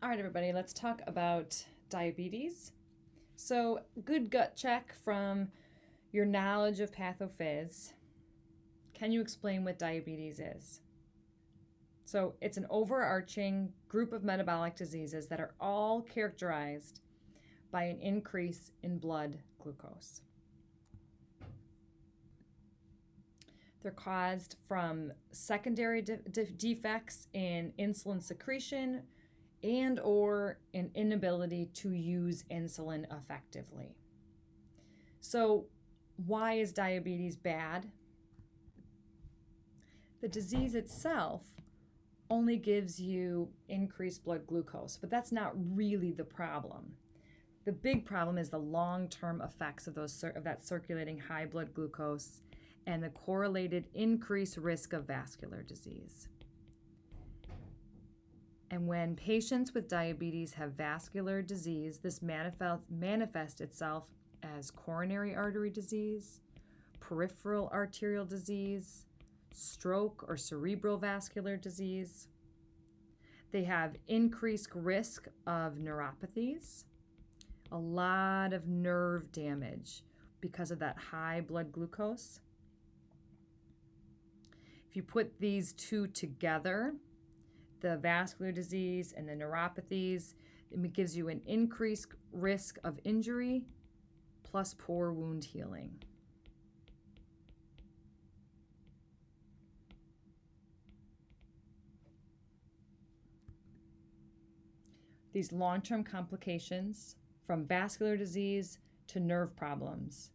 All right, everybody, let's talk about diabetes. So, good gut check from your knowledge of pathophys. Can you explain what diabetes is? So, it's an overarching group of metabolic diseases that are all characterized by an increase in blood glucose. They're caused from secondary defects in insulin secretion and or an inability to use insulin effectively. So, why is diabetes bad? The disease itself only gives you increased blood glucose, but that's not really the problem. The big problem is the long-term effects of that circulating high blood glucose and the correlated increased risk of vascular disease. And when patients with diabetes have vascular disease, this manifests itself as coronary artery disease, peripheral arterial disease, stroke or cerebral vascular disease. They have increased risk of neuropathies, a lot of nerve damage because of that high blood glucose. If you put these two together, the vascular disease and the neuropathies, it gives you an increased risk of injury plus poor wound healing. These long-term complications, from vascular disease to nerve problems,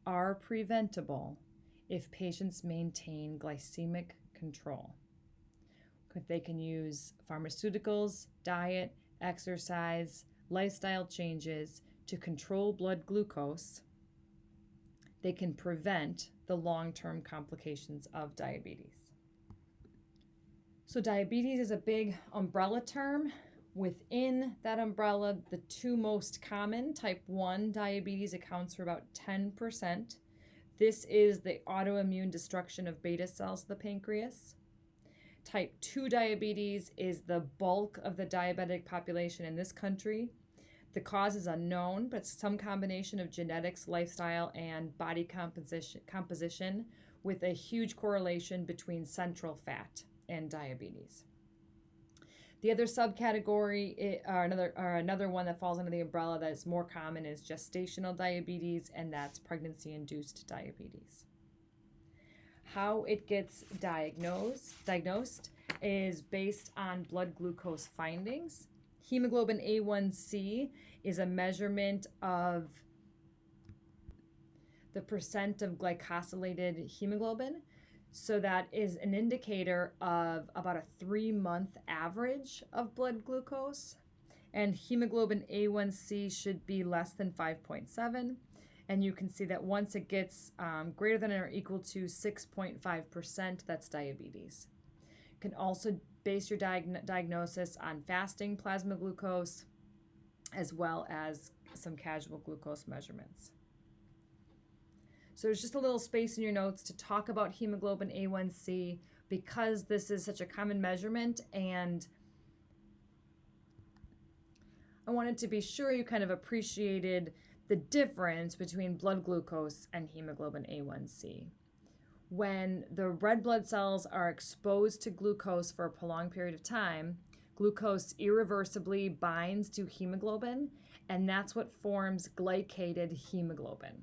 are preventable if patients maintain glycemic control. They can use pharmaceuticals, diet, exercise, lifestyle changes to control blood glucose. They can prevent the long-term complications of diabetes. So diabetes is a big umbrella term. Within that umbrella, the two most common, type 1 diabetes accounts for about 10%. This is the autoimmune destruction of beta cells of the pancreas. Type 2 diabetes is the bulk of the diabetic population in this country. The cause is unknown, but some combination of genetics, lifestyle, and body composition with a huge correlation between central fat and diabetes. The other subcategory, or another one that falls under the umbrella that is more common, is gestational diabetes, and that's pregnancy-induced diabetes. How it gets diagnosed is based on blood glucose findings. Hemoglobin A1C is a measurement of the percent of glycosylated hemoglobin. So that is an indicator of about a 3-month average of blood glucose. And hemoglobin A1C should be less than 5.7. And you can see that once it gets greater than or equal to 6.5%, that's diabetes. You can also base your diagnosis on fasting plasma glucose as well as some casual glucose measurements. So there's just a little space in your notes to talk about hemoglobin A1C because this is such a common measurement, and I wanted to be sure you kind of appreciated the difference between blood glucose and hemoglobin A1C. When the red blood cells are exposed to glucose for a prolonged period of time, glucose irreversibly binds to hemoglobin, and that's what forms glycated hemoglobin.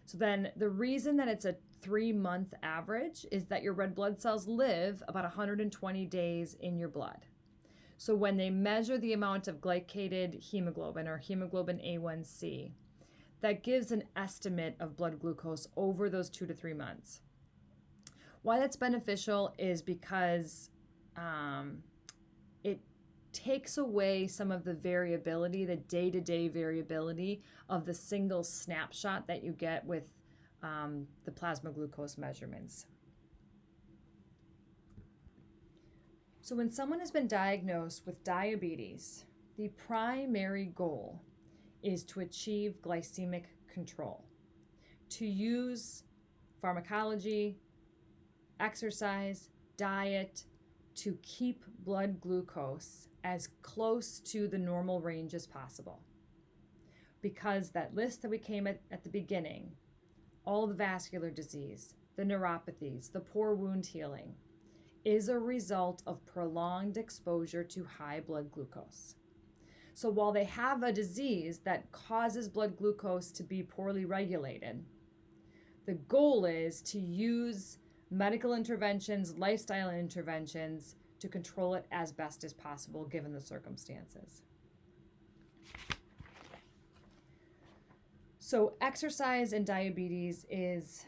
So then the reason that it's a 3-month average is that your red blood cells live about 120 days in your blood. So when they measure the amount of glycated hemoglobin or hemoglobin A1C, that gives an estimate of blood glucose over those 2 to 3 months. Why that's beneficial is because it takes away some of the variability, the day-to-day variability of the single snapshot that you get with the plasma glucose measurements. So when someone has been diagnosed with diabetes, the primary goal is to achieve glycemic control, to use pharmacology, exercise, diet, to keep blood glucose as close to the normal range as possible. Because that list that we came at the beginning, all the vascular disease, the neuropathies, the poor wound healing, is a result of prolonged exposure to high blood glucose. So while they have a disease that causes blood glucose to be poorly regulated, the goal is to use medical interventions, lifestyle interventions to control it as best as possible given the circumstances. So exercise and diabetes is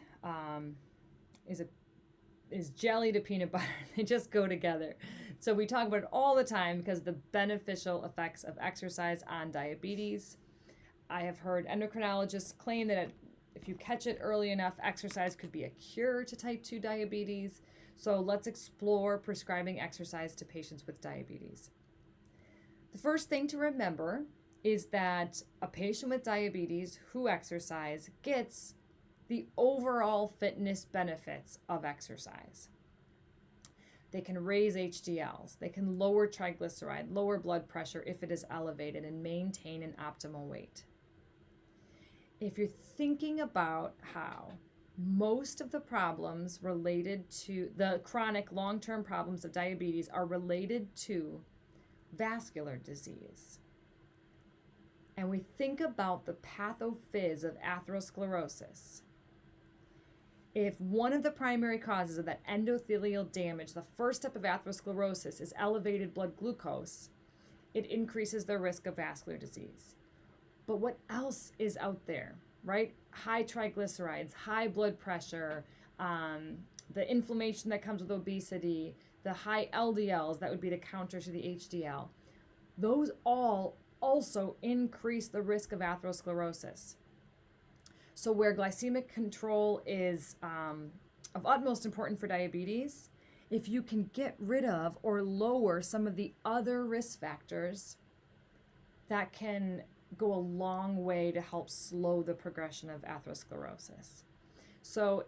jelly to peanut butter. They just go together. So we talk about it all the time because of the beneficial effects of exercise on diabetes. I have heard endocrinologists claim that if you catch it early enough, exercise could be a cure to type 2 diabetes. So let's explore prescribing exercise to patients with diabetes. The first thing to remember is that a patient with diabetes who exercise gets the overall fitness benefits of exercise. They can raise HDLs, they can lower triglyceride, lower blood pressure if it is elevated, and maintain an optimal weight. If you're thinking about how most of the problems related to the chronic long-term problems of diabetes are related to vascular disease, and we think about the pathophys of atherosclerosis, if one of the primary causes of that endothelial damage, the first step of atherosclerosis, is elevated blood glucose, it increases the risk of vascular disease. But what else is out there, right? High triglycerides, high blood pressure, the inflammation that comes with obesity, the high LDLs, that would be the counter to the HDL. Those all also increase the risk of atherosclerosis. So where glycemic control is of utmost importance for diabetes, if you can get rid of or lower some of the other risk factors, that can go a long way to help slow the progression of atherosclerosis. So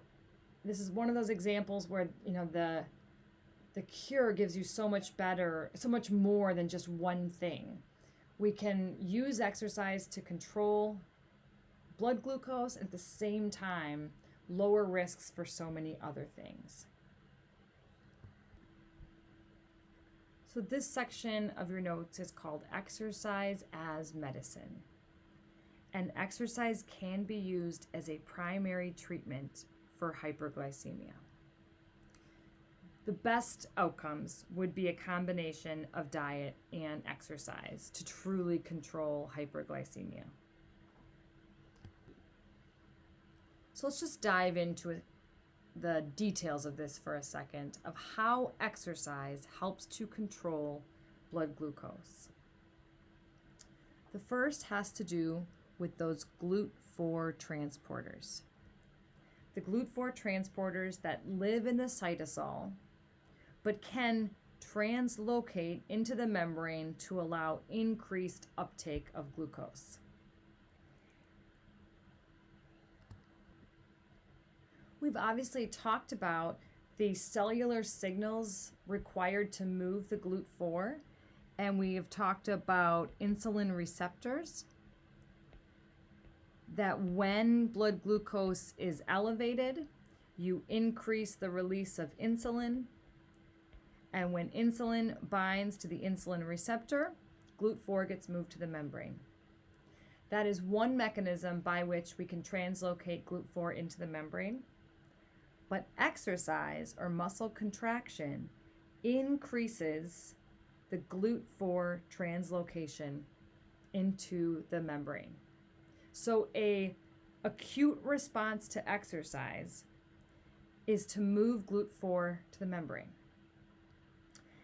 this is one of those examples where, the cure gives you so much more than just one thing. We can use exercise to control blood glucose and at the same time lower risks for so many other things. So this section of your notes is called Exercise as Medicine. And exercise can be used as a primary treatment for hyperglycemia. The best outcomes would be a combination of diet and exercise to truly control hyperglycemia. So let's just dive into the details of this for a second, of how exercise helps to control blood glucose. The first has to do with those GLUT4 transporters. The GLUT4 transporters that live in the cytosol, but can translocate into the membrane to allow increased uptake of glucose. We've obviously talked about the cellular signals required to move the GLUT4, and we have talked about insulin receptors, that when blood glucose is elevated, you increase the release of insulin, and when insulin binds to the insulin receptor, GLUT4 gets moved to the membrane. That is one mechanism by which we can translocate GLUT4 into the membrane. But exercise or muscle contraction increases the GLUT4 translocation into the membrane. So an acute response to exercise is to move GLUT4 to the membrane.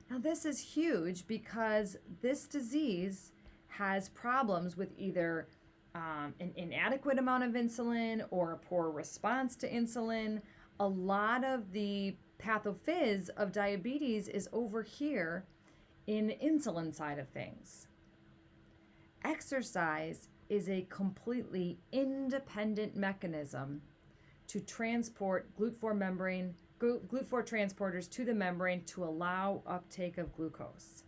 Now this is huge because this disease has problems with either an inadequate amount of insulin or a poor response to insulin. A lot of the pathophys of diabetes is over here in the insulin side of things. Exercise is a completely independent mechanism to transport GLUT4 membrane GLUT4 transporters to the membrane to allow uptake of glucose.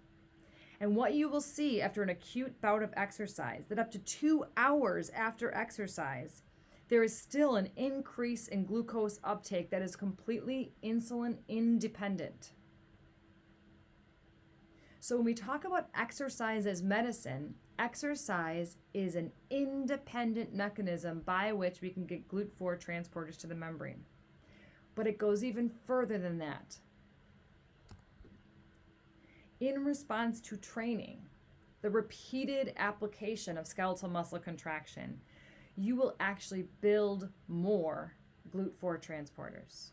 And what you will see after an acute bout of exercise, that up to 2 hours after exercise, there is still an increase in glucose uptake that is completely insulin independent. So when we talk about exercise as medicine, exercise is an independent mechanism by which we can get GLUT4 transporters to the membrane. But it goes even further than that. In response to training, the repeated application of skeletal muscle contraction, you will actually build more GLUT4 transporters.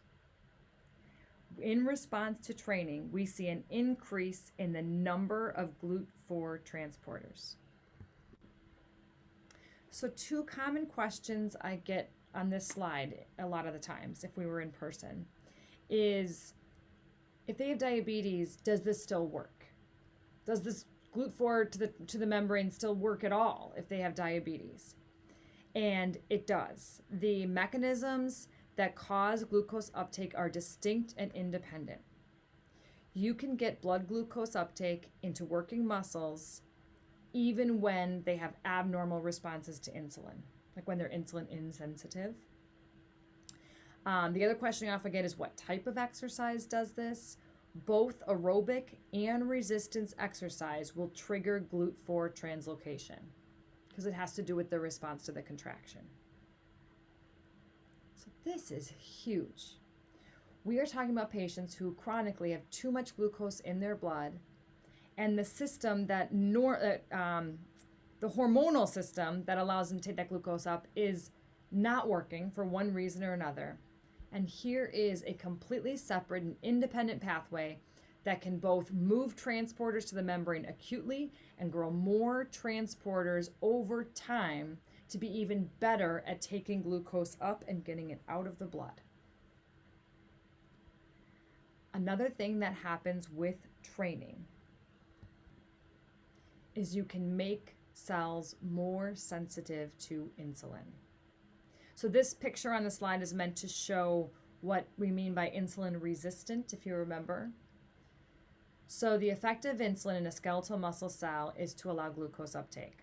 In response to training, we see an increase in the number of GLUT4 transporters. So 2 common questions I get on this slide a lot of the times if we were in person is, if they have diabetes, does this still work? Does this GLUT4 to the membrane still work at all if they have diabetes? And it does. The mechanisms that cause glucose uptake are distinct and independent. You can get blood glucose uptake into working muscles even when they have abnormal responses to insulin, like when they're insulin insensitive. The other question I often get is, what type of exercise does this? Both aerobic and resistance exercise will trigger GLUT4 translocation because it has to do with the response to the contraction. So this is huge. We are talking about patients who chronically have too much glucose in their blood, and the system the hormonal system that allows them to take that glucose up is not working for one reason or another. And here is a completely separate and independent pathway that can both move transporters to the membrane acutely and grow more transporters over time to be even better at taking glucose up and getting it out of the blood. Another thing that happens with training is you can make cells more sensitive to insulin. So this picture on the slide is meant to show what we mean by insulin resistant, if you remember. So the effect of insulin in a skeletal muscle cell is to allow glucose uptake.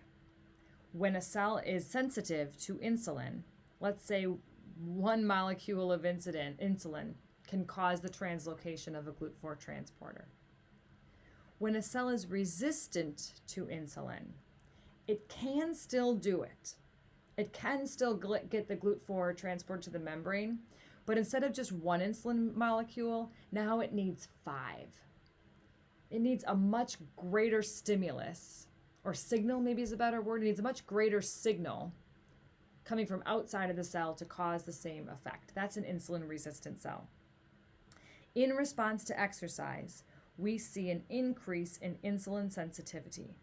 When a cell is sensitive to insulin, let's say 1 molecule of insulin can cause the translocation of a GLUT4 transporter. When a cell is resistant to insulin, it can still do it. It can still get the GLUT4 transport to the membrane, but instead of just 1 insulin molecule, now it needs 5. It needs a much greater stimulus, or signal maybe is a better word. It needs a much greater signal coming from outside of the cell to cause the same effect. That's an insulin-resistant cell. In response to exercise, we see an increase in insulin sensitivity.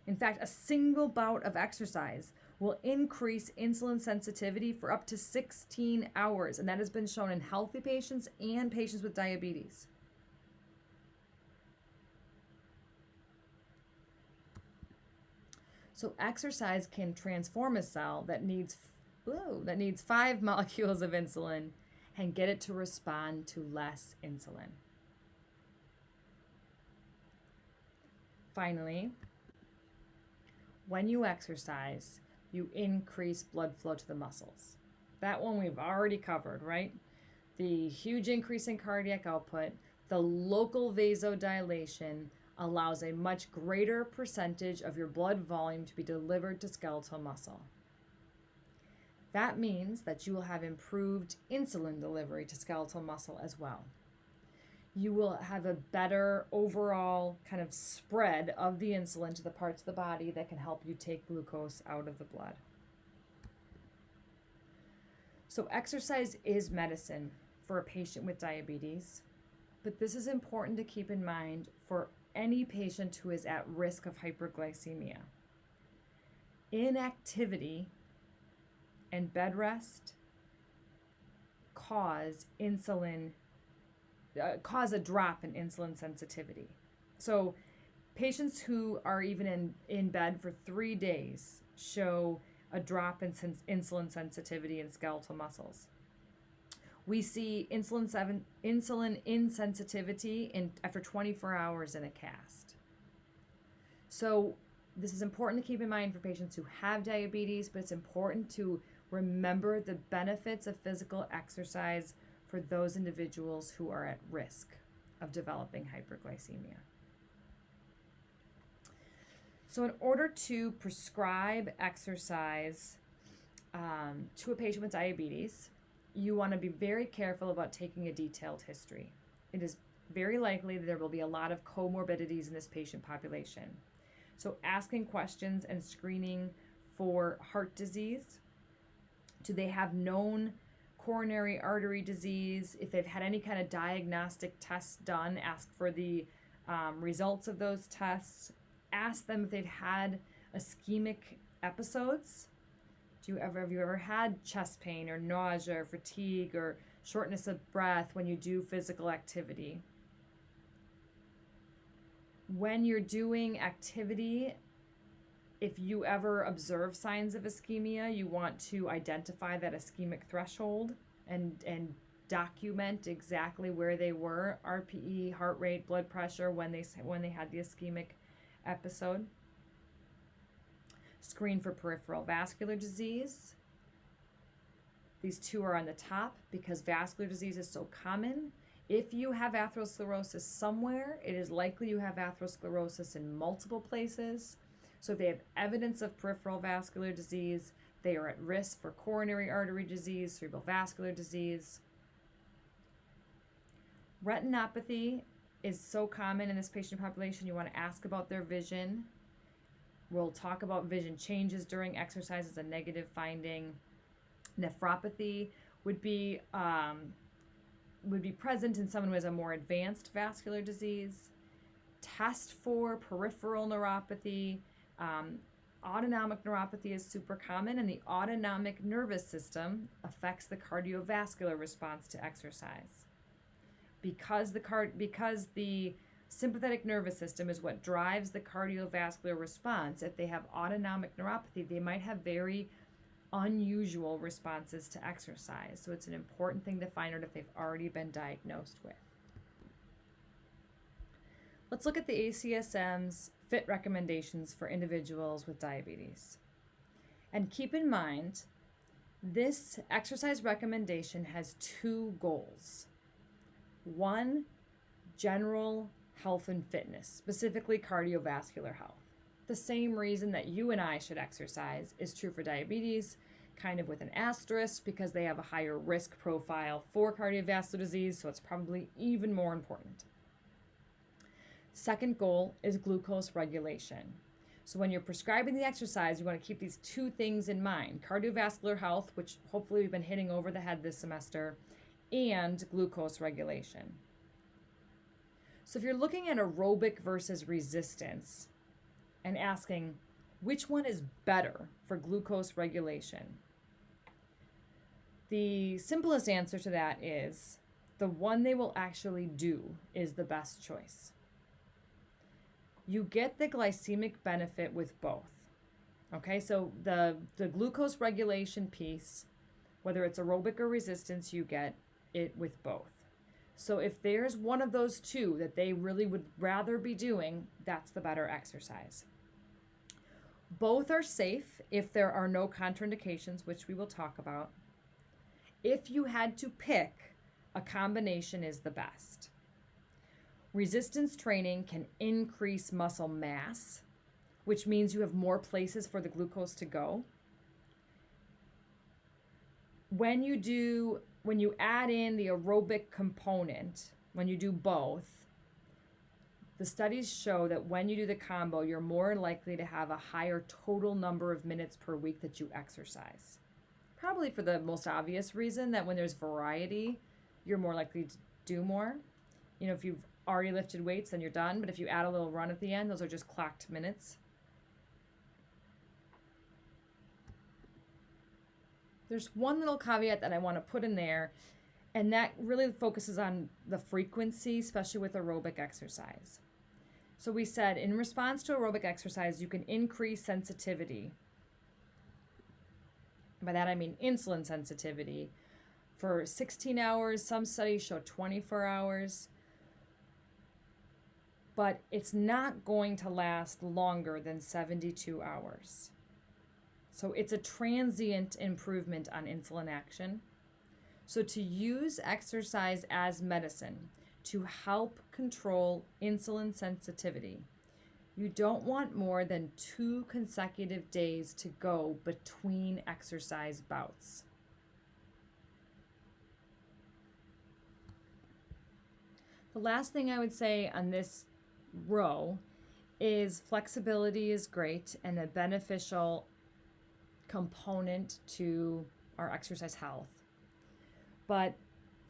In fact, a single bout of exercise will increase insulin sensitivity for up to 16 hours, and that has been shown in healthy patients and patients with diabetes. So exercise can transform a cell that needs 5 molecules of insulin and get it to respond to less insulin. Finally, when you exercise, you increase blood flow to the muscles. That one we've already covered, right? The huge increase in cardiac output, the local vasodilation allows a much greater percentage of your blood volume to be delivered to skeletal muscle. That means that you will have improved insulin delivery to skeletal muscle as well. You will have a better overall kind of spread of the insulin to the parts of the body that can help you take glucose out of the blood. So exercise is medicine for a patient with diabetes, but this is important to keep in mind for any patient who is at risk of hyperglycemia. Inactivity and bed rest cause a drop in insulin sensitivity. So patients who are even in bed for 3 days show a drop in insulin sensitivity in skeletal muscles. We see insulin insensitivity after 24 hours in a cast. So this is important to keep in mind for patients who have diabetes, but it's important to remember the benefits of physical exercise for those individuals who are at risk of developing hyperglycemia. So in order to prescribe exercise to a patient with diabetes, you want to be very careful about taking a detailed history. It is very likely that there will be a lot of comorbidities in this patient population. So asking questions and screening for heart disease. Do they have known coronary artery disease? If they've had any kind of diagnostic tests done, ask for the results of those tests. Ask them if they've had ischemic episodes. Have you ever had chest pain or nausea or fatigue or shortness of breath when you do physical activity? When you're doing activity, if you ever observe signs of ischemia, you want to identify that ischemic threshold and document exactly where they were, RPE, heart rate, blood pressure, when they had the ischemic episode. Screen for peripheral vascular disease. These two are on the top because vascular disease is so common. If you have atherosclerosis somewhere, it is likely you have atherosclerosis in multiple places. So if they have evidence of peripheral vascular disease, they are at risk for coronary artery disease, cerebral vascular disease. Retinopathy is so common in this patient population, you want to ask about their vision. We'll talk about vision changes during exercise as a negative finding. Nephropathy would be present in someone who has a more advanced vascular disease. Test for peripheral neuropathy. Autonomic neuropathy is super common, and the autonomic nervous system affects the cardiovascular response to exercise. Because the sympathetic nervous system is what drives the cardiovascular response, if they have autonomic neuropathy, they might have very unusual responses to exercise. So it's an important thing to find out if they've already been diagnosed with. Let's look at the ACSM's fit recommendations for individuals with diabetes. And keep in mind, this exercise recommendation has two goals. One, general health and fitness, specifically cardiovascular health. The same reason that you and I should exercise is true for diabetes, kind of with an asterisk, because they have a higher risk profile for cardiovascular disease, so it's probably even more important. Second goal is glucose regulation. So when you're prescribing the exercise, you want to keep these two things in mind: cardiovascular health, which hopefully we've been hitting over the head this semester, and glucose regulation. So if you're looking at aerobic versus resistance and asking which one is better for glucose regulation, the simplest answer to that is the one they will actually do is the best choice. You get the glycemic benefit with both. Okay, so the glucose regulation piece, whether it's aerobic or resistance, you get it with both. So if there's one of those two that they really would rather be doing, that's the better exercise. Both are safe if there are no contraindications, which we will talk about. If you had to pick, a combination is the best. Resistance training can increase muscle mass, which means you have more places for the glucose to go. When you add in the aerobic component, when you do both, the studies show that when you do the combo, you're more likely to have a higher total number of minutes per week that you exercise. Probably for the most obvious reason that when there's variety, you're more likely to do more. You know, if you've already lifted weights, then you're done. But if you add a little run at the end, those are just clocked minutes. There's one little caveat that I want to put in there, and that really focuses on the frequency, especially with aerobic exercise. So we said in response to aerobic exercise, you can increase sensitivity. By that I mean insulin sensitivity for 16 hours. Some studies show 24 hours. But it's not going to last longer than 72 hours. So it's a transient improvement on insulin action. So to use exercise as medicine to help control insulin sensitivity, you don't want more than 2 consecutive days to go between exercise bouts. The last thing I would say on this row is flexibility is great and a beneficial component to our exercise health. But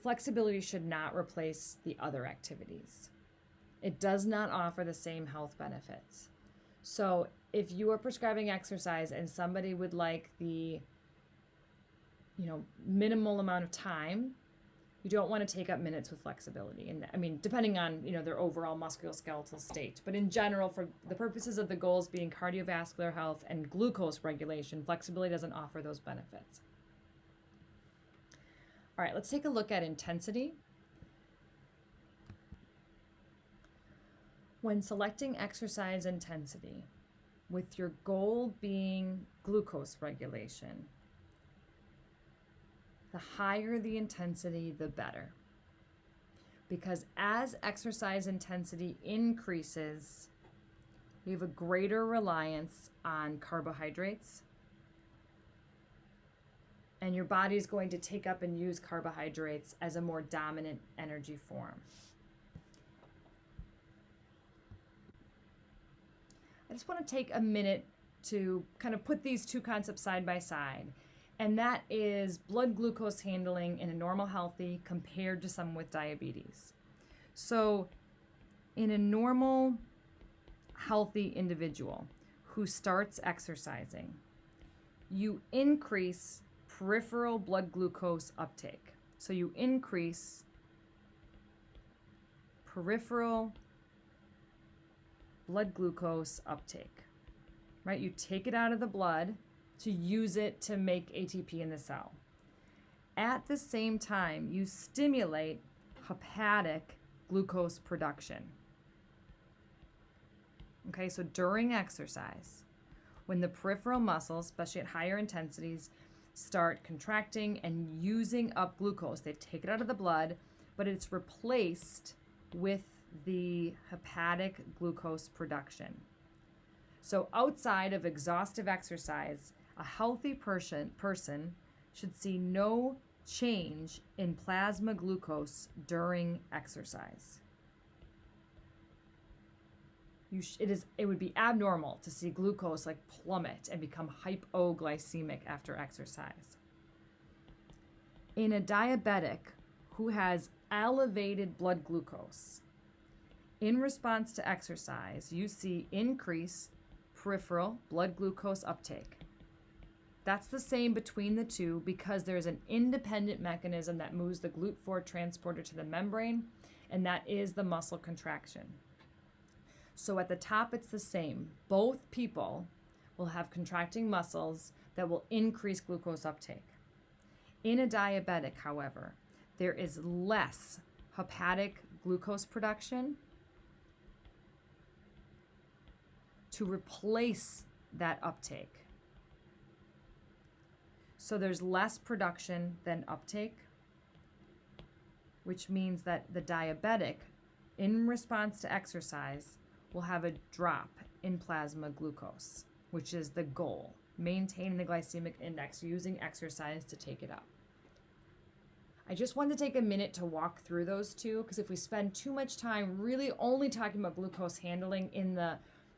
flexibility should not replace the other activities. It does not offer the same health benefits. So if you are prescribing exercise and somebody would like the minimal amount of time, you don't want to take up minutes with flexibility. And I mean, depending on, their overall musculoskeletal state. But in general, for the purposes of the goals being cardiovascular health and glucose regulation, flexibility doesn't offer those benefits. All right, let's take a look at intensity. When selecting exercise intensity, with your goal being glucose regulation, the higher the intensity, the better. Because as exercise intensity increases, you have a greater reliance on carbohydrates, and your body is going to take up and use carbohydrates as a more dominant energy form. I just want to take a minute to kind of put these two concepts side by side. And that is blood glucose handling in a normal healthy compared to someone with diabetes. So in a normal healthy individual who starts exercising, you increase peripheral blood glucose uptake. So you increase peripheral blood glucose uptake, right? You take it out of the blood to use it to make ATP in the cell. At the same time, you stimulate hepatic glucose production. Okay, so during exercise, when the peripheral muscles, especially at higher intensities, start contracting and using up glucose, they take it out of the blood, but it's replaced with the hepatic glucose production. So outside of exhaustive exercise, a healthy person should see no change in plasma glucose during exercise. It would be abnormal to see glucose plummet and become hypoglycemic after exercise. In a diabetic who has elevated blood glucose, in response to exercise, you see increased peripheral blood glucose uptake. That's the same between the two because there's an independent mechanism that moves the GLUT4 transporter to the membrane, and that is the muscle contraction. So at the top, it's the same. Both people will have contracting muscles that will increase glucose uptake. In a diabetic, however, there is less hepatic glucose production to replace that uptake. So there's less production than uptake, which means that the diabetic, in response to exercise, will have a drop in plasma glucose, which is the goal, maintaining the glycemic index using exercise to take it up. I just wanted to take a minute to walk through those two, because if we spend too much time really only talking about glucose handling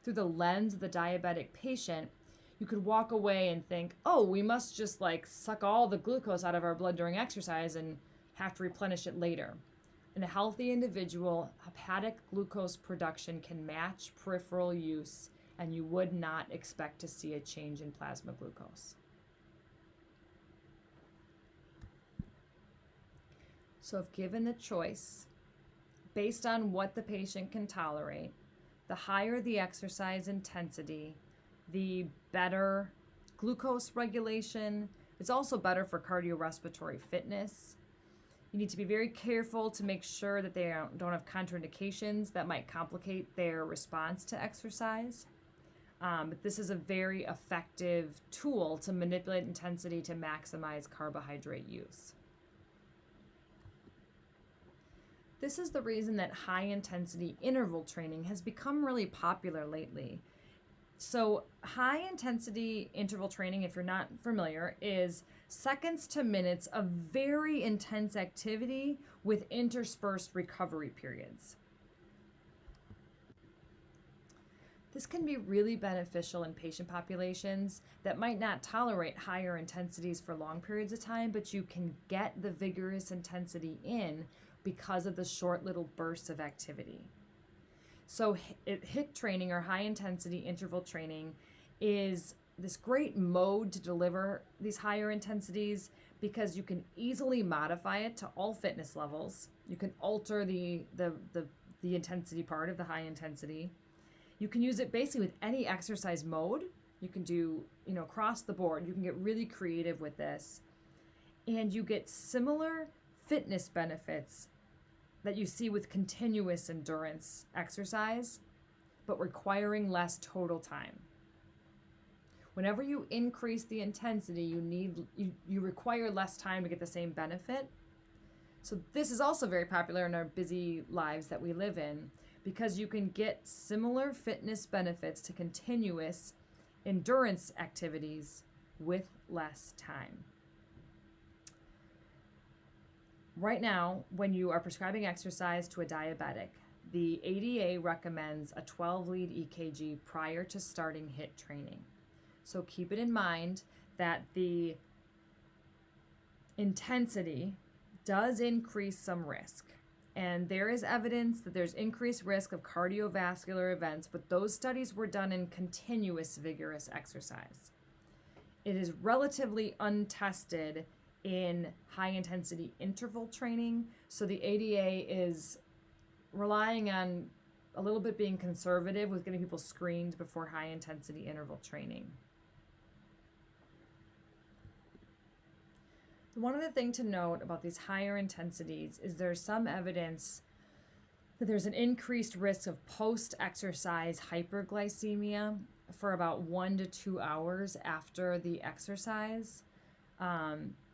through the lens of the diabetic patient, you could walk away and think, oh, we must just suck all the glucose out of our blood during exercise and have to replenish it later. In a healthy individual, hepatic glucose production can match peripheral use, and you would not expect to see a change in plasma glucose. So if given the choice, based on what the patient can tolerate, the higher the exercise intensity, the better glucose regulation. It's also better for cardiorespiratory fitness You need to be very careful to make sure that they don't have contraindications that might complicate their response to exercise. But this is a very effective tool to manipulate intensity to maximize carbohydrate use. This is the reason that high intensity interval training has become really popular lately. So high intensity interval training, if you're not familiar, is seconds to minutes of very intense activity with interspersed recovery periods. This can be really beneficial in patient populations that might not tolerate higher intensities for long periods of time, but you can get the vigorous intensity in because of the short little bursts of activity. So HIIT training, or high intensity interval training, is this great mode to deliver these higher intensities because you can easily modify it to all fitness levels. You can alter the intensity part of the high intensity. You can use it basically with any exercise mode. You can do, across the board. You can get really creative with this. And you get similar fitness benefits that you see with continuous endurance exercise, but requiring less total time. Whenever you increase the intensity, you require less time to get the same benefit. So this is also very popular in our busy lives that we live in, because you can get similar fitness benefits to continuous endurance activities with less time. Right now, when you are prescribing exercise to a diabetic, the ADA recommends a 12-lead EKG prior to starting HIIT training. So keep it in mind that the intensity does increase some risk. And there is evidence that there's increased risk of cardiovascular events, but those studies were done in continuous vigorous exercise. It is relatively untested in high intensity interval training, so the ADA is relying on a little bit being conservative with getting people screened before high intensity interval training. One other thing to note about these higher intensities is there's some evidence that there's an increased risk of post-exercise hyperglycemia for about 1 to 2 hours after the exercise.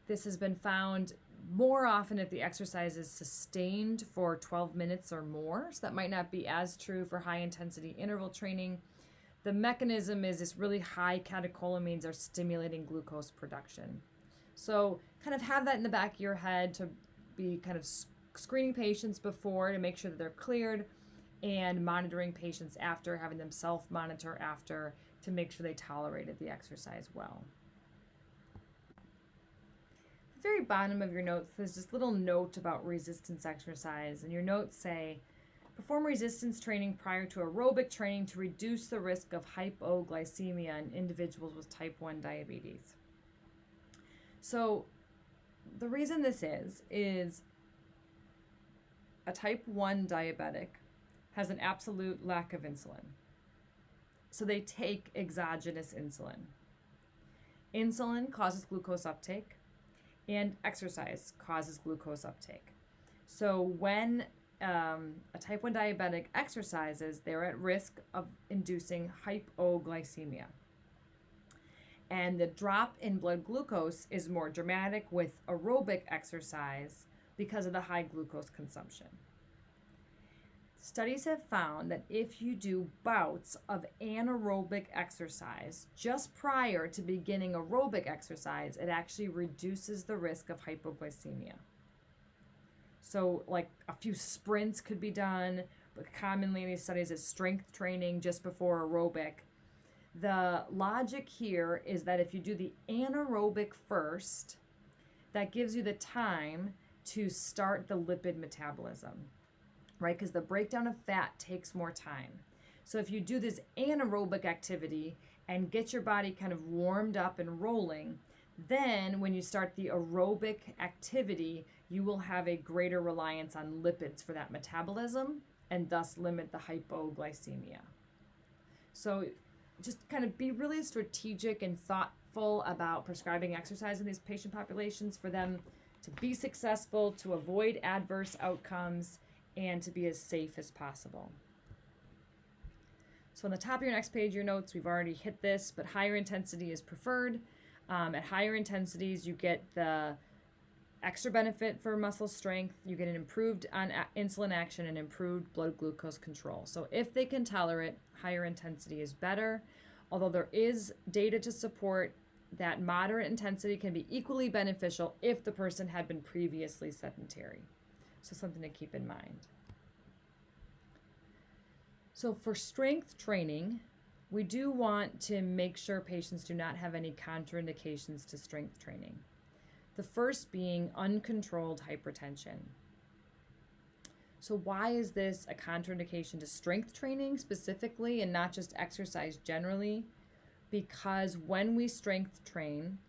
This has been found more often if the exercise is sustained for 12 minutes or more, so that might not be as true for high intensity interval training. The mechanism is this really high catecholamines are stimulating glucose production. So kind of have that in the back of your head to be kind of screening patients before to make sure that they're cleared, and monitoring patients after, having them self-monitor after to make sure they tolerated the exercise well. At the very bottom of your notes, there's this little note about resistance exercise, and your notes say, perform resistance training prior to aerobic training to reduce the risk of hypoglycemia in individuals with type 1 diabetes. So the reason this is a type 1 diabetic has an absolute lack of insulin. So they take exogenous insulin. Insulin causes glucose uptake, and exercise causes glucose uptake. So when a type 1 diabetic exercises, they're at risk of inducing hypoglycemia. And the drop in blood glucose is more dramatic with aerobic exercise because of the high glucose consumption. Studies have found that if you do bouts of anaerobic exercise just prior to beginning aerobic exercise, it actually reduces the risk of hypoglycemia. So like a few sprints could be done, but commonly in these studies is strength training just before aerobic. The logic here is that if you do the anaerobic first, that gives you the time to start the lipid metabolism, right? Because the breakdown of fat takes more time. So if you do this anaerobic activity and get your body kind of warmed up and rolling, then when you start the aerobic activity, you will have a greater reliance on lipids for that metabolism and thus limit the hypoglycemia. So just kind of be really strategic and thoughtful about prescribing exercise in these patient populations for them to be successful, to avoid adverse outcomes, and to be as safe as possible. So on the top of your next page, your notes, we've already hit this, but higher intensity is preferred. At higher intensities, you get the extra benefit for muscle strength. You get an improved on insulin action and improved blood glucose control. So if they can tolerate, higher intensity is better. Although there is data to support that moderate intensity can be equally beneficial if the person had been previously sedentary. So something to keep in mind. So for strength training, we do want to make sure patients do not have any contraindications to strength training. The first being uncontrolled hypertension. So why is this a contraindication to strength training specifically and not just exercise generally? Because when we strength train,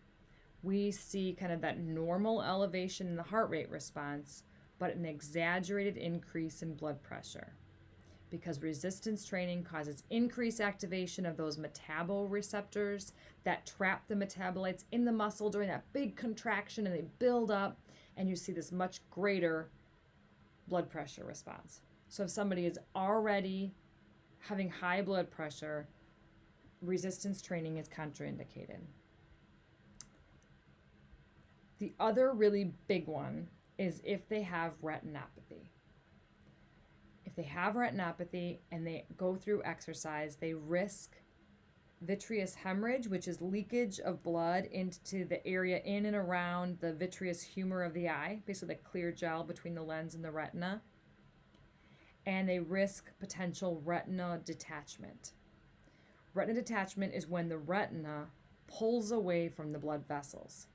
we see kind of that normal elevation in the heart rate response, but an exaggerated increase in blood pressure. Because resistance training causes increased activation of those metaboreceptors that trap the metabolites in the muscle during that big contraction, and they build up, and you see this much greater blood pressure response. So if somebody is already having high blood pressure, resistance training is contraindicated. The other really big one is if they have retinopathy. If they have retinopathy and they go through exercise, they risk vitreous hemorrhage, which is leakage of blood into the area in and around the vitreous humor of the eye, basically the clear gel between the lens and the retina. And they risk potential retina detachment. Retina detachment is when the retina pulls away from the blood vessels.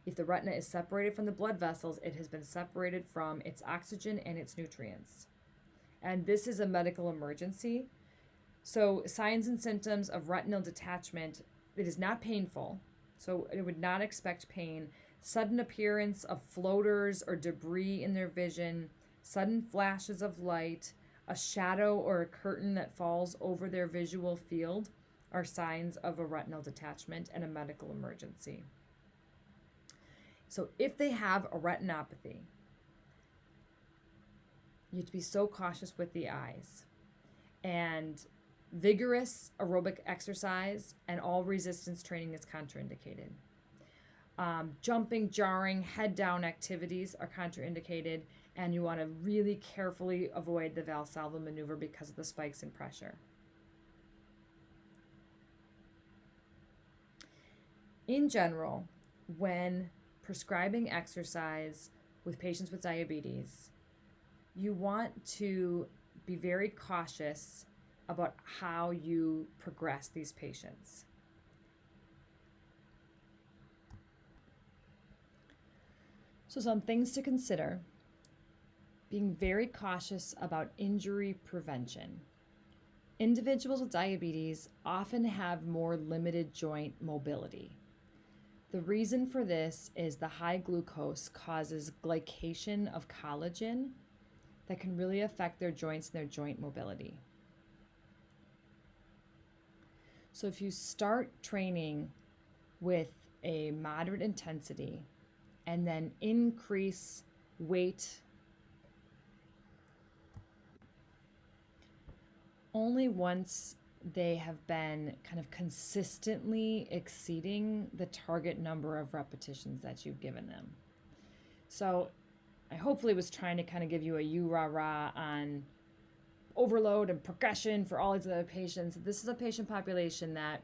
If the retina is separated from the blood vessels, it has been separated from its oxygen and its nutrients. And this is a medical emergency. So signs and symptoms of retinal detachment, it is not painful. So it would not expect pain. Sudden appearance of floaters or debris in their vision, sudden flashes of light, a shadow or a curtain that falls over their visual field are signs of a retinal detachment and a medical emergency. So if they have a retinopathy, you have to be so cautious with the eyes. And vigorous aerobic exercise and all resistance training is contraindicated. Jumping, jarring, head down activities are contraindicated, and you want to really carefully avoid the Valsalva maneuver because of the spikes in pressure. In general, when prescribing exercise with patients with diabetes, you want to be very cautious about how you progress these patients. So some things to consider: being very cautious about injury prevention. Individuals with diabetes often have more limited joint mobility. The reason for this is the high glucose causes glycation of collagen that can really affect their joints and their joint mobility. So if you start training with a moderate intensity and then increase weight only once they have been kind of consistently exceeding the target number of repetitions that you've given them. So I hopefully was trying to kind of give you a you-rah-rah on overload and progression for all these other patients. This is a patient population that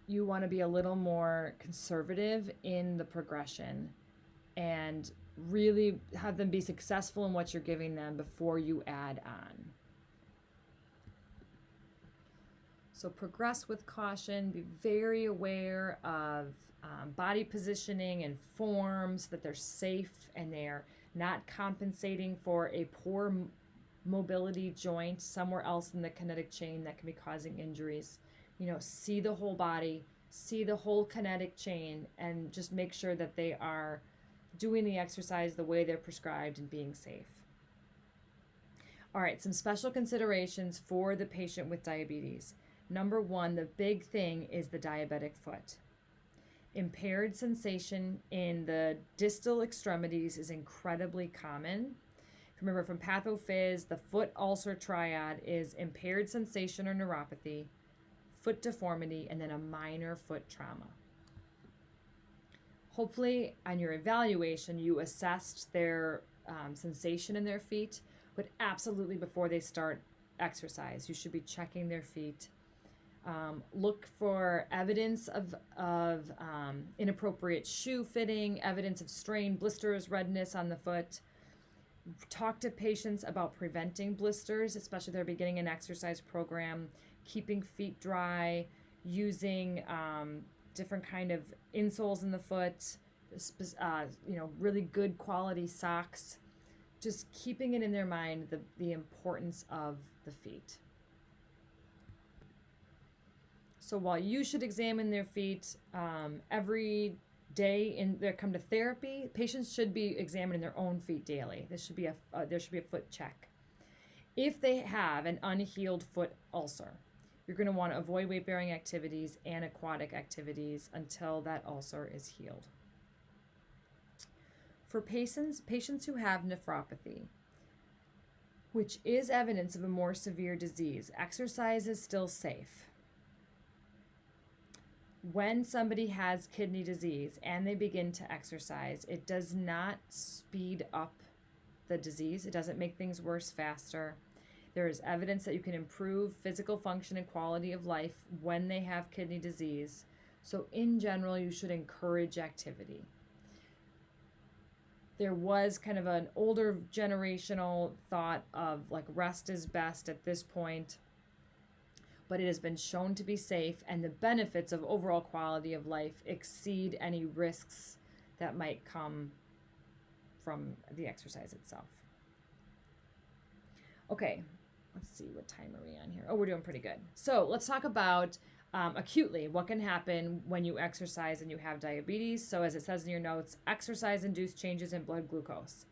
you want to be a little more conservative in the progression and really have them be successful in what you're giving them before you add on. So progress with caution, be very aware of body positioning and forms, that they're safe and they're not compensating for a poor mobility joint somewhere else in the kinetic chain that can be causing injuries. You know, see the whole body, see the whole kinetic chain, and just make sure that they are doing the exercise the way they're prescribed and being safe. All right, some special considerations for the patient with diabetes. Number one, the big thing is the diabetic foot. Impaired sensation in the distal extremities is incredibly common. Remember from pathophys, the foot ulcer triad is impaired sensation or neuropathy, foot deformity, and then a minor foot trauma. Hopefully, on your evaluation, you assessed their sensation in their feet, but absolutely before they start exercise, you should be checking their feet. Look for evidence of inappropriate shoe fitting, evidence of strain, blisters, redness on the foot. Talk to patients about preventing blisters, especially if they're beginning an exercise program, keeping feet dry, using different kind of insoles in the foot, really good quality socks, just keeping it in their mind the importance of the feet. So while you should examine their feet every day they come to therapy, patients should be examining their own feet daily. There should be a foot check. If they have an unhealed foot ulcer, you're going to want to avoid weight-bearing activities and aquatic activities until that ulcer is healed. For patients who have nephropathy, which is evidence of a more severe disease, exercise is still safe. When somebody has kidney disease and they begin to exercise, it does not speed up the disease. It doesn't make things worse faster. There is evidence that you can improve physical function and quality of life when they have kidney disease. So in general, you should encourage activity. There was kind of an older generational thought of like rest is best at this point, but it has been shown to be safe, and the benefits of overall quality of life exceed any risks that might come from the exercise itself. Okay, let's see, what time are we on here? Oh, we're doing pretty good. So let's talk about acutely what can happen when you exercise and you have diabetes. So as it says in your notes, exercise-induced changes in blood glucose.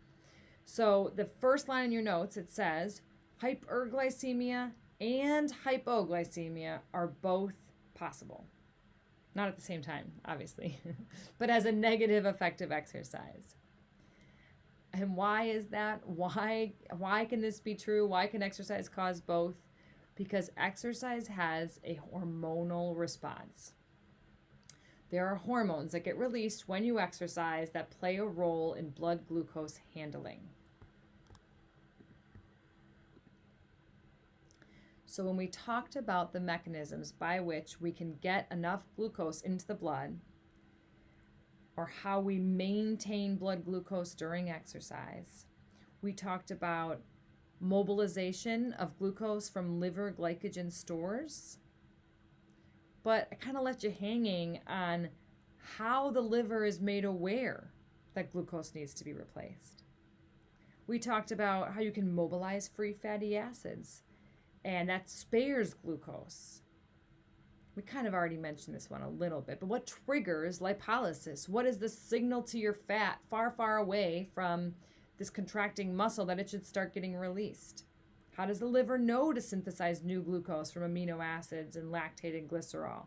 So the first line in your notes, it says hyperglycemia and hypoglycemia are both possible. Not at the same time, obviously, but as a negative effect of exercise. And why is that? Why can this be true? Why can exercise cause both? Because exercise has a hormonal response. There are hormones that get released when you exercise that play a role in blood glucose handling. So when we talked about the mechanisms by which we can get enough glucose into the blood, or how we maintain blood glucose during exercise, we talked about mobilization of glucose from liver glycogen stores. But I kind of left you hanging on how the liver is made aware that glucose needs to be replaced. We talked about how you can mobilize free fatty acids, and that spares glucose. We kind of already mentioned this one a little bit, but what triggers lipolysis? What is the signal to your fat far, far away from this contracting muscle that it should start getting released? How does the liver know to synthesize new glucose from amino acids and lactate and glycerol?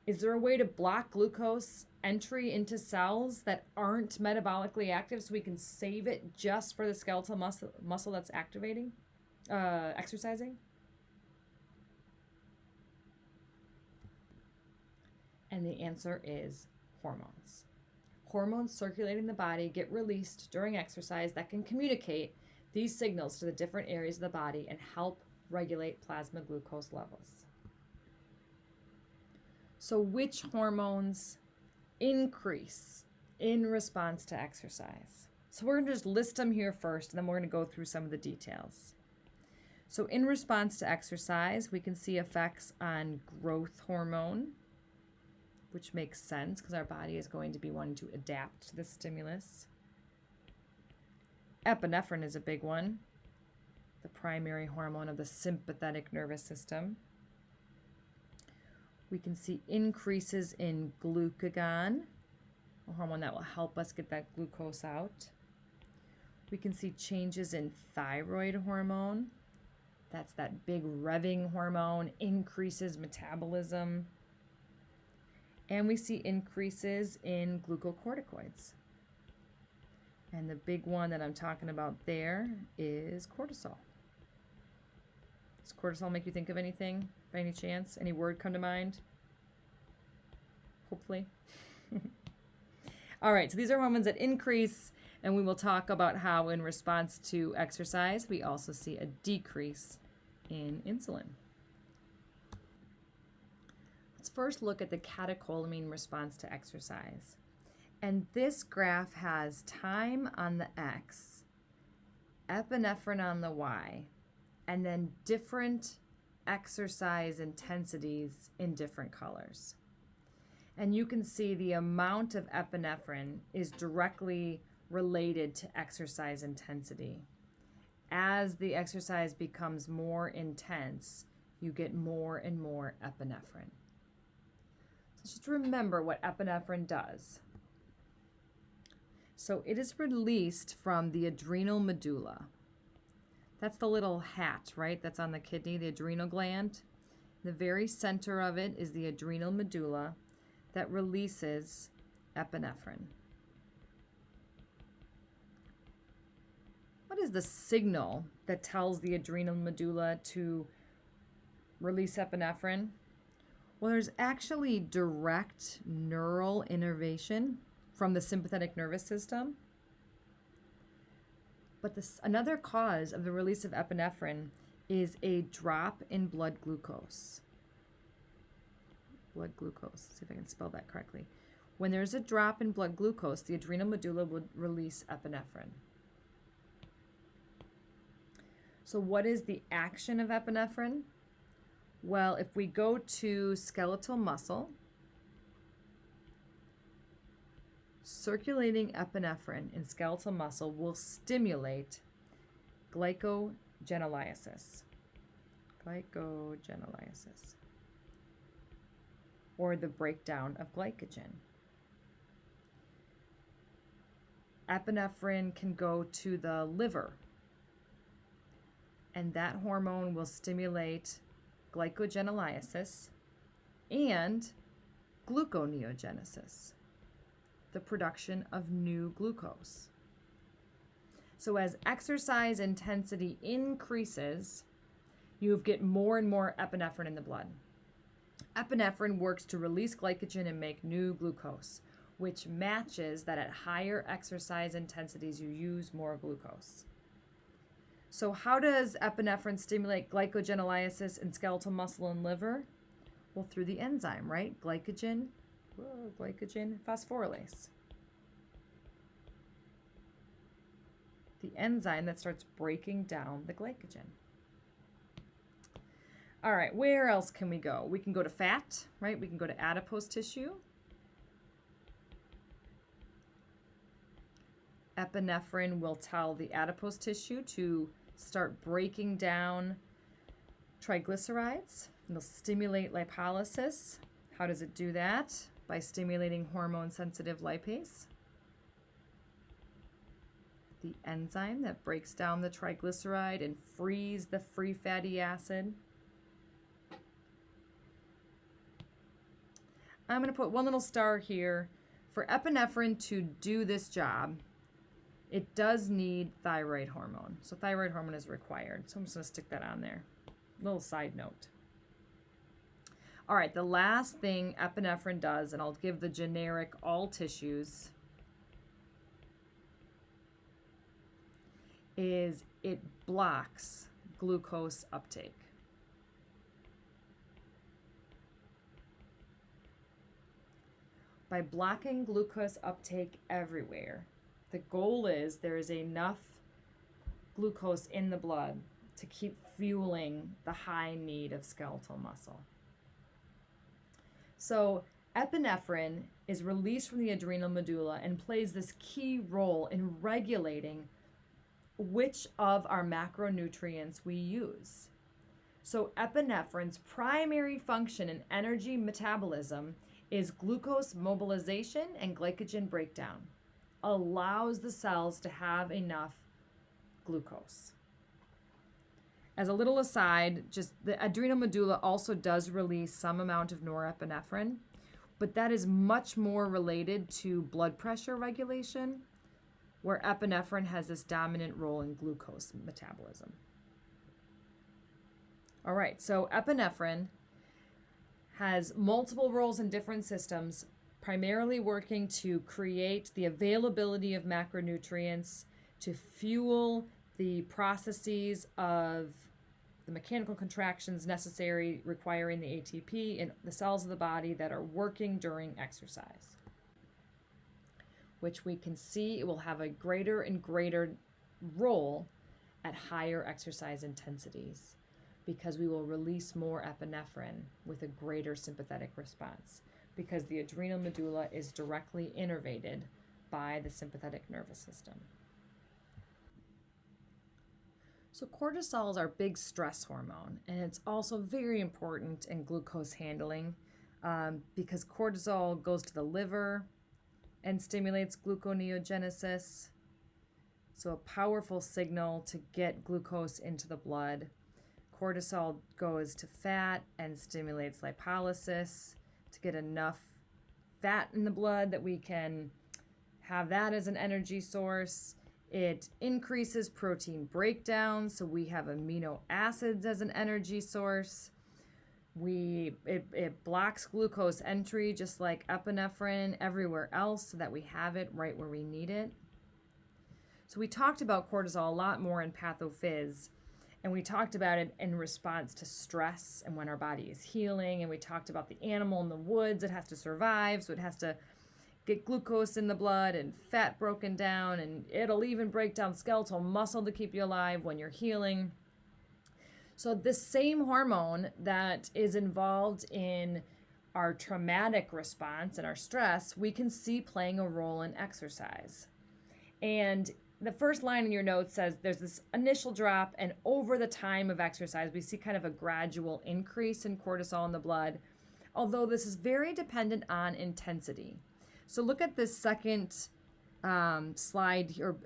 Is there a way to block glucose entry into cells that aren't metabolically active so we can save it just for the skeletal muscle that's exercising? And the answer is hormones. Hormones circulating the body get released during exercise that can communicate these signals to the different areas of the body and help regulate plasma glucose levels. So which hormones increase in response to exercise? So we're going to just list them here first, and then we're going to go through some of the details. So in response to exercise, we can see effects on growth hormone, which makes sense because our body is going to be wanting to adapt to the stimulus. Epinephrine is a big one, the primary hormone of the sympathetic nervous system. We can see increases in glucagon, a hormone that will help us get that glucose out. We can see changes in thyroid hormone. That's that big revving hormone, increases metabolism. And we see increases in glucocorticoids. And the big one that I'm talking about there is cortisol. Does cortisol make you think of anything by any chance? Any word come to mind? Hopefully. All right, so these are hormones that increase, and we will talk about how in response to exercise, we also see a decrease in insulin. Let's first look at the catecholamine response to exercise. And this graph has time on the X, epinephrine on the Y, and then different exercise intensities in different colors. And you can see the amount of epinephrine is directly related to exercise intensity. As the exercise becomes more intense, you get more and more epinephrine. So just remember what epinephrine does. So it is released from the adrenal medulla. That's the little hat, right? That's on the kidney, the adrenal gland. The very center of it is the adrenal medulla that releases epinephrine. What is the signal that tells the adrenal medulla to release epinephrine? Well, there's actually direct neural innervation from the sympathetic nervous system. But another cause of the release of epinephrine is a drop in blood glucose. Blood glucose, see if I can spell that correctly. When there's a drop in blood glucose, the adrenal medulla would release epinephrine. So what is the action of epinephrine? Well, if we go to skeletal muscle, circulating epinephrine in skeletal muscle will stimulate glycogenolysis. Glycogenolysis, or the breakdown of glycogen. Epinephrine can go to the liver, and that hormone will stimulate glycogenolysis and gluconeogenesis, the production of new glucose. So as exercise intensity increases, you get more and more epinephrine in the blood. Epinephrine works to release glycogen and make new glucose, which matches that at higher exercise intensities you use more glucose. So how does epinephrine stimulate glycogenolysis in skeletal muscle and liver? Well, through the enzyme, right? Glycogen phosphorylase. The enzyme that starts breaking down the glycogen. All right, where else can we go? We can go to fat, right? We can go to adipose tissue. Epinephrine will tell the adipose tissue to start breaking down triglycerides. It'll stimulate lipolysis. How does it do that? By stimulating hormone-sensitive lipase, the enzyme that breaks down the triglyceride and frees the free fatty acid. I'm going to put one little star here. For epinephrine to do this job, it does need thyroid hormone. So thyroid hormone is required. So I'm just going to stick that on there. Little side note. All right, the last thing epinephrine does, and I'll give the generic all tissues, is it blocks glucose uptake. By blocking glucose uptake everywhere, the goal is there is enough glucose in the blood to keep fueling the high need of skeletal muscle. So epinephrine is released from the adrenal medulla and plays this key role in regulating which of our macronutrients we use. So epinephrine's primary function in energy metabolism is glucose mobilization and glycogen breakdown. Allows the cells to have enough glucose. As a little aside, just the adrenal medulla also does release some amount of norepinephrine, but that is much more related to blood pressure regulation, where epinephrine has this dominant role in glucose metabolism. All right, so epinephrine has multiple roles in different systems, primarily working to create the availability of macronutrients to fuel the processes of the mechanical contractions necessary requiring the ATP in the cells of the body that are working during exercise, which we can see it will have a greater and greater role at higher exercise intensities because we will release more epinephrine with a greater sympathetic response because the adrenal medulla is directly innervated by the sympathetic nervous system. So cortisol is our big stress hormone, and it's also very important in glucose handling because cortisol goes to the liver and stimulates gluconeogenesis. So a powerful signal to get glucose into the blood. Cortisol goes to fat and stimulates lipolysis to get enough fat in the blood that we can have that as an energy source. It increases protein breakdown, so we have amino acids as an energy source. It blocks glucose entry just like epinephrine everywhere else so that we have it right where we need it. So we talked about cortisol a lot more in PathoPhys, and we talked about it in response to stress and when our body is healing, and we talked about the animal in the woods. It has to survive, so it has to get glucose in the blood and fat broken down, and it'll even break down skeletal muscle to keep you alive when you're healing. So this same hormone that is involved in our traumatic response and our stress, we can see playing a role in exercise. And the first line in your notes says there's this initial drop, and over the time of exercise, we see kind of a gradual increase in cortisol in the blood, although this is very dependent on intensity. So look at this second slide or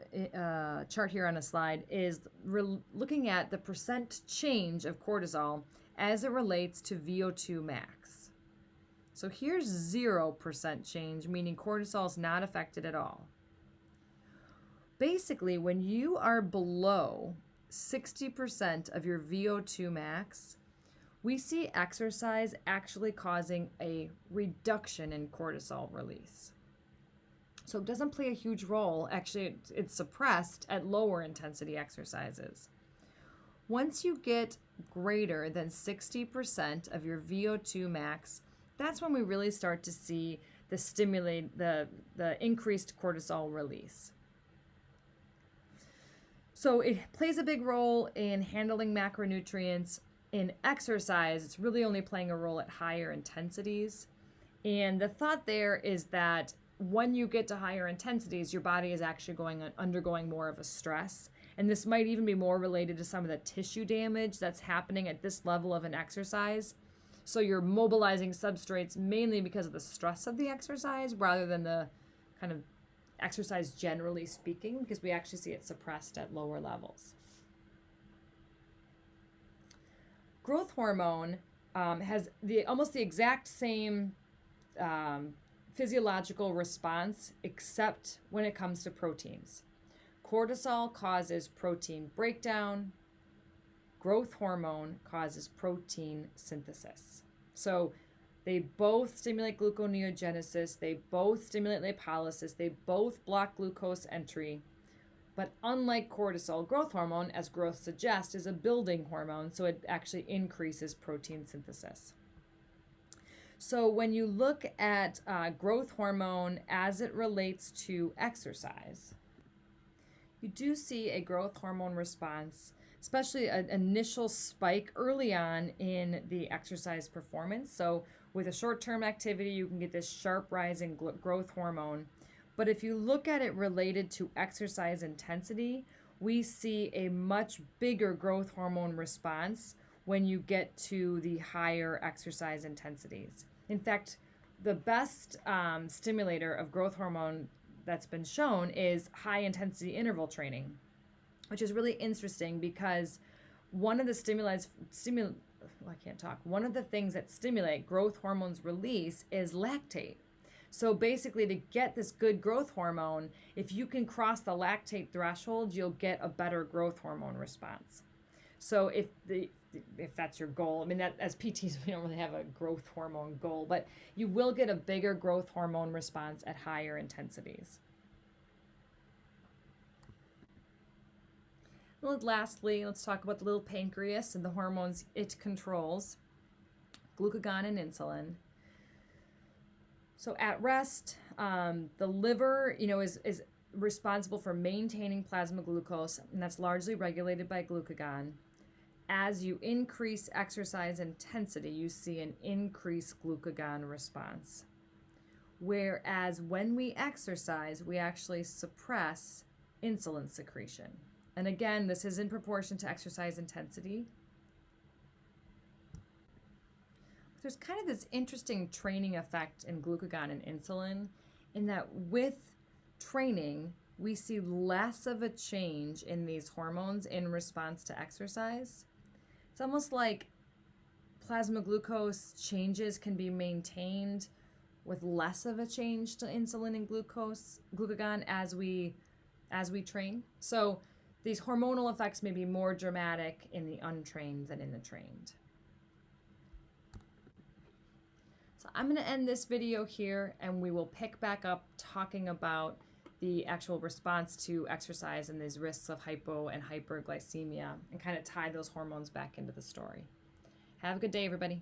chart here on a slide is looking at the percent change of cortisol as it relates to VO2 max. So here's 0% change, meaning cortisol is not affected at all. Basically, when you are below 60% of your VO2 max, we see exercise actually causing a reduction in cortisol release. So it doesn't play a huge role. Actually, it's suppressed at lower intensity exercises. Once you get greater than 60% of your VO2 max, that's when we really start to see the increased cortisol release. So it plays a big role in handling macronutrients. In exercise, it's really only playing a role at higher intensities. And the thought there is that when you get to higher intensities, your body is actually undergoing more of a stress. And this might even be more related to some of the tissue damage that's happening at this level of an exercise. So you're mobilizing substrates mainly because of the stress of the exercise rather than the kind of exercise generally speaking, because we actually see it suppressed at lower levels. Growth hormone has almost the exact same physiological response, except when it comes to proteins. Cortisol causes protein breakdown. Growth hormone causes protein synthesis. So they both stimulate gluconeogenesis. They both stimulate lipolysis. They both block glucose entry. But unlike cortisol, growth hormone, as growth suggests, is a building hormone, so it actually increases protein synthesis. So when you look at growth hormone as it relates to exercise, you do see a growth hormone response, especially an initial spike early on in the exercise performance. So with a short-term activity, you can get this sharp rise in growth hormone. But if you look at it related to exercise intensity, we see a much bigger growth hormone response when you get to the higher exercise intensities. In fact, the best stimulator of growth hormone that's been shown is high intensity interval training, which is really interesting because one of the I can't talk. One of the things that stimulate growth hormones release is lactate. So basically, to get this good growth hormone, if you can cross the lactate threshold, you'll get a better growth hormone response. So if that's your goal, I mean, that as PTs, we don't really have a growth hormone goal, but you will get a bigger growth hormone response at higher intensities. Well, lastly, let's talk about the little pancreas and the hormones it controls, glucagon and insulin. So at rest, the liver, is responsible for maintaining plasma glucose, and that's largely regulated by glucagon. As you increase exercise intensity, you see an increased glucagon response. Whereas when we exercise, we actually suppress insulin secretion. And again, this is in proportion to exercise intensity. There's kind of this interesting training effect in glucagon and insulin in that with training, we see less of a change in these hormones in response to exercise. It's almost like plasma glucose changes can be maintained with less of a change to insulin and glucagon as we train. So these hormonal effects may be more dramatic in the untrained than in the trained. So I'm going to end this video here, and we will pick back up talking about the actual response to exercise and these risks of hypo and hyperglycemia, and kind of tie those hormones back into the story. Have a good day, everybody.